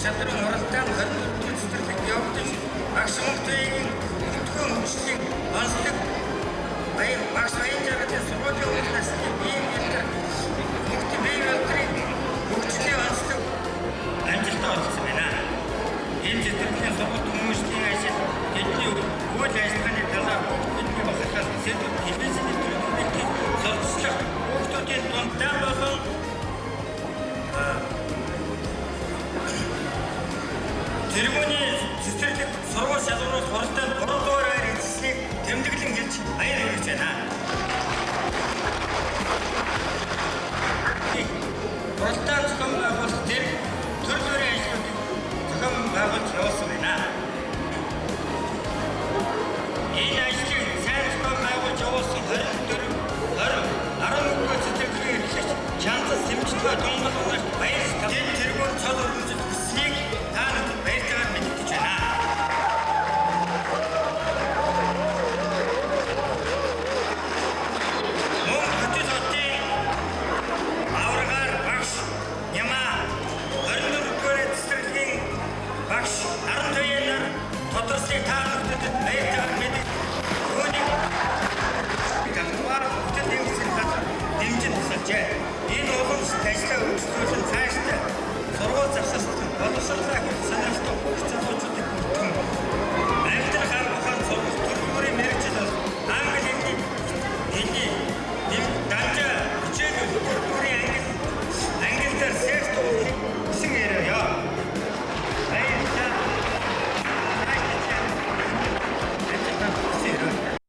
чадрын оролтойн 24 цэцэрлэгт явагдаж багш мөнгөний бүртгэн хөгжлийн онцлог багш Баянжаагын сургуулийн уулнаас ийм мөнгөний бие болдрын хөгжлийн онцлог амжилттай болсон байна. Ийм цэцэрлэгийн сургууль хүмүүстийн ажил тэдний үйл ажиллагааны